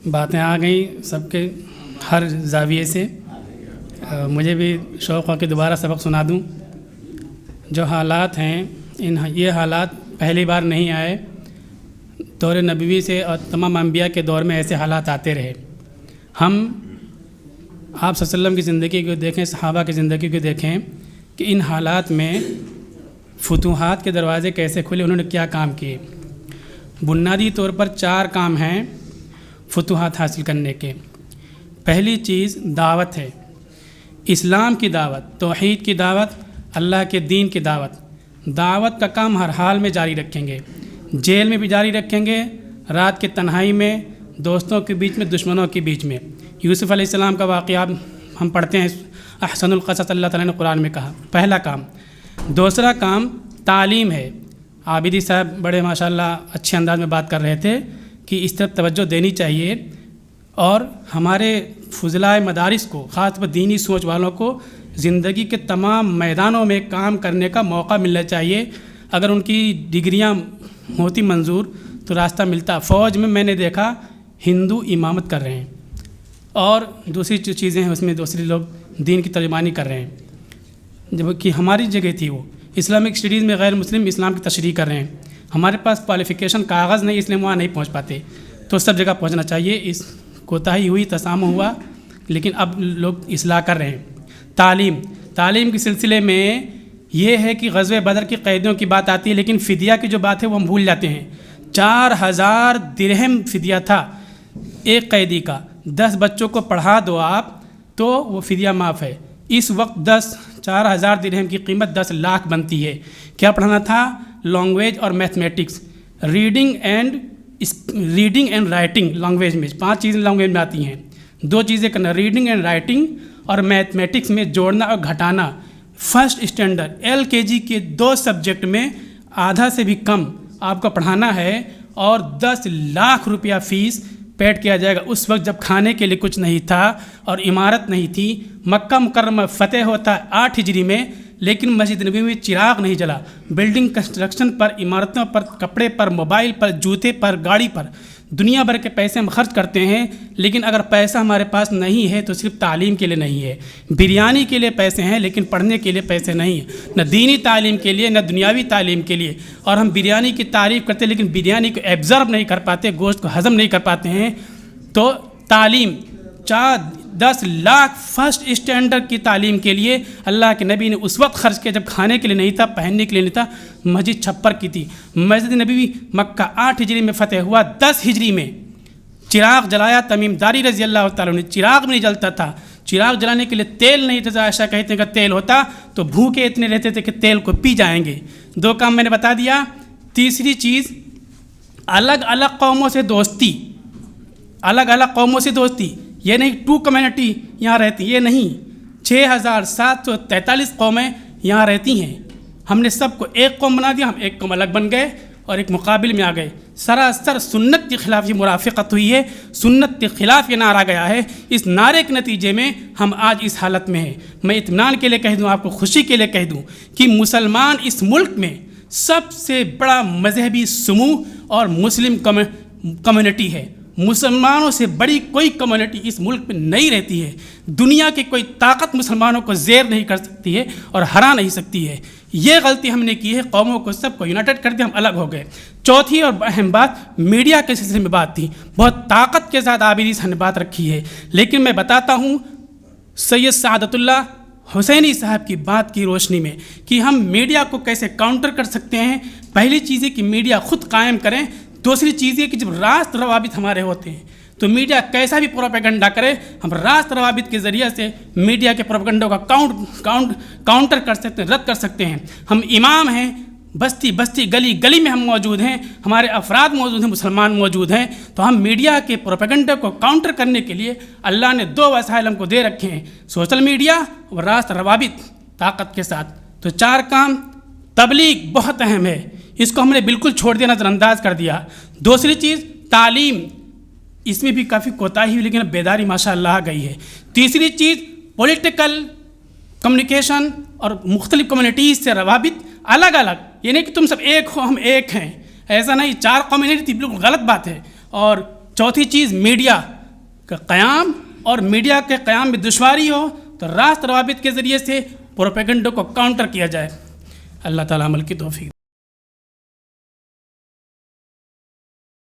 باتیں آ گئیں سب کے ہر زاویے سے. مجھے بھی شوق ہو کہ دوبارہ سبق سنا دوں. جو حالات ہیں یہ حالات پہلی بار نہیں آئے. دور نبوی سے اور تمام انبیاء کے دور میں ایسے حالات آتے رہے. ہم آپ صلی اللہ علیہ وسلم کی زندگی کو دیکھیں, صحابہ کی زندگی کو دیکھیں کہ ان حالات میں فتوحات کے دروازے کیسے کھلے, انہوں نے کیا کام کیے. بنیادی طور پر 4 کام ہیں فتوحات حاصل کرنے کے. پہلی چیز دعوت ہے, اسلام کی دعوت, توحید کی دعوت, اللہ کے دین کی دعوت. دعوت کا کام ہر حال میں جاری رکھیں گے, جیل میں بھی جاری رکھیں گے, رات کے تنہائی میں, دوستوں کے بیچ میں, دشمنوں کے بیچ میں. یوسف علیہ السلام کا واقعہ ہم پڑھتے ہیں, احسن القصص اللہ تعالیٰ نے قرآن میں کہا, پہلا کام. دوسرا کام تعلیم ہے. عابدی صاحب بڑے ماشاءاللہ اچھے انداز میں بات کر رہے تھے کہ اس طرف توجہ دینی چاہیے, اور ہمارے فضلائے مدارس کو, خاص طور پر دینی سوچ والوں کو زندگی کے تمام میدانوں میں کام کرنے کا موقع ملنا چاہیے. اگر ان کی ڈگریاں ہوتی منظور تو راستہ ملتا. فوج میں نے دیکھا ہندو امامت کر رہے ہیں, اور دوسری جو چیزیں ہیں اس میں دوسرے لوگ دین کی ترجمانی کر رہے ہیں, جب کہ ہماری جگہ تھی وہ اسلامک اسٹڈیز میں غیر مسلم اسلام کی تشریح کر رہے ہیں. ہمارے پاس کوالیفیکیشن کاغذ نہیں, اس لیے وہاں نہیں پہنچ پاتے. تو سب جگہ پہنچنا چاہیے. اس کوتاہی ہوئی, تسامح ہوا, لیکن اب لوگ اصلاح کر رہے ہیں. تعلیم کے سلسلے میں یہ ہے کہ غزوہ بدر کی قیدیوں کی بات آتی ہے, لیکن فدیہ کی جو بات ہے وہ ہم بھول جاتے ہیں. 4000 درہم فدیہ تھا ایک قیدی کا. 10 بچوں کو پڑھا دو آپ تو وہ فدیہ معاف ہے. اس وقت 4000 درہم کی قیمت 10 لاکھ بنتی ہے. کیا پڑھانا تھا؟ لینگویج اور mathematics, reading and writing. Language میں 5 چیزیں لینگویج میں آتی ہیں. 2 چیزیں کرنا, ریڈنگ اینڈ رائٹنگ, اور میتھمیٹکس میں جوڑنا اور گھٹانا. فرسٹ اسٹینڈرڈ LKG کے 2 سبجیکٹ میں آدھا سے بھی کم آپ کو پڑھانا ہے, اور 10 لاکھ روپیہ فیس پیڈ کیا جائے گا. اس وقت جب کھانے کے لیے کچھ نہیں تھا اور عمارت نہیں تھی. مکہ مکرمہ فتح ہوتا ہے 8 ہجری میں, لیکن مسجد نبوی میں چراغ نہیں جلا. بلڈنگ کنسٹرکشن پر, عمارتوں پر, کپڑے پر, موبائل پر, جوتے پر, گاڑی پر دنیا بھر کے پیسے ہم خرچ کرتے ہیں, لیکن اگر پیسہ ہمارے پاس نہیں ہے تو صرف تعلیم کے لیے نہیں ہے. بریانی کے لیے پیسے ہیں لیکن پڑھنے کے لیے پیسے نہیں ہیں, نہ دینی تعلیم کے لیے نہ دنیاوی تعلیم کے لیے. اور ہم بریانی کی تعریف کرتے ہیں لیکن بریانی کو ایبزرو نہیں کر پاتے, گوشت کو ہضم نہیں کر پاتے ہیں. تو تعلیم 10 لاکھ فرسٹ اسٹینڈرڈ کی تعلیم کے لیے اللہ کے نبی نے اس وقت خرچ کیا جب کھانے کے لیے نہیں تھا, پہننے کے لیے نہیں تھا. مسجد چھپر کی تھی. مسجد نبوی مکہ 8 ہجری میں فتح ہوا. 10 ہجری میں چراغ جلایا تمیم داری رضی اللہ تعالیٰ نے. چراغ بھی نہیں جلتا تھا, چراغ جلانے کے لیے تیل نہیں تھا. عائشہ کہتے ہیں کہ تیل ہوتا تو بھوکے اتنے رہتے تھے کہ تیل کو پی جائیں گے. 2 کام میں نے بتا دیا. تیسری چیز الگ الگ قوموں سے دوستی. الگ الگ قوموں سے دوستی, یہ نہیں 2 کمیونٹی یہاں رہتی, یہ نہیں. 6743 قومیں یہاں رہتی ہیں. ہم نے سب کو ایک قوم بنا دیا, ہم ایک قوم الگ بن گئے اور ایک مقابل میں آ گئے. سراسر سنت کے خلاف یہ مرافقت ہوئی ہے, سنت کے خلاف یہ نعرہ گیا ہے. اس نعرے کے نتیجے میں ہم آج اس حالت میں ہیں. میں اطمینان کے لیے کہہ دوں, آپ کو خوشی کے لیے کہہ دوں کہ مسلمان اس ملک میں سب سے بڑا مذہبی سموہ اور مسلم کمیونٹی ہے. مسلمانوں سے بڑی کوئی کمیونٹی اس ملک میں نہیں رہتی ہے. دنیا کی کوئی طاقت مسلمانوں کو زیر نہیں کر سکتی ہے اور ہرا نہیں سکتی ہے. یہ غلطی ہم نے کی ہے, قوموں کو سب کو یونائٹڈ کر دیا, ہم الگ ہو گئے. چوتھی اور اہم بات میڈیا کے سلسلے میں بات تھی. بہت طاقت کے ساتھ عابدی صاحب نے بات رکھی ہے, لیکن میں بتاتا ہوں سید سعادت اللہ حسینی صاحب کی بات کی روشنی میں کہ ہم میڈیا کو کیسے کاؤنٹر کر سکتے ہیں. پہلی چیز ہے کہ میڈیا خود قائم کریں. دوسری چیز یہ کہ جب راست روابط ہمارے ہوتے ہیں تو میڈیا کیسا بھی پروپیگنڈا کرے, ہم راست روابط کے ذریعے سے میڈیا کے پروپیگنڈوں کا کاؤنٹر کر سکتے ہیں, رد کر سکتے ہیں. ہم امام ہیں, بستی بستی گلی گلی میں ہم موجود ہیں, ہمارے افراد موجود ہیں, مسلمان موجود ہیں. تو ہم میڈیا کے پروپیگنڈے کو کاؤنٹر کرنے کے لیے اللہ نے 2 وسائل ہم کو دے رکھے ہیں, سوشل میڈیا اور راست روابط طاقت کے ساتھ. تو 4 کام. تبلیغ بہت اہم ہے, اس کو ہم نے بالکل چھوڑ دیا, نظر انداز کر دیا. دوسری چیز تعلیم, اس میں بھی کافی کوتاہی ہوئی لیکن بیداری ماشاءاللہ آ گئی ہے. تیسری چیز پولیٹیکل کمیونیکیشن اور مختلف کمیونٹیز سے روابط الگ الگ, یہ نہیں کہ تم سب ایک ہو ہم ایک ہیں, ایسا نہیں. 4 قومیں نہیں تھی, بالکل غلط بات ہے. اور چوتھی چیز میڈیا, کہ قیام اور میڈیا کے قیام میں دشواری ہو تو راست روابط کے ذریعے سے پروپیگنڈا کو کاؤنٹر کیا جائے۔ اللہ تعالیٰ عمل کی توفیق۔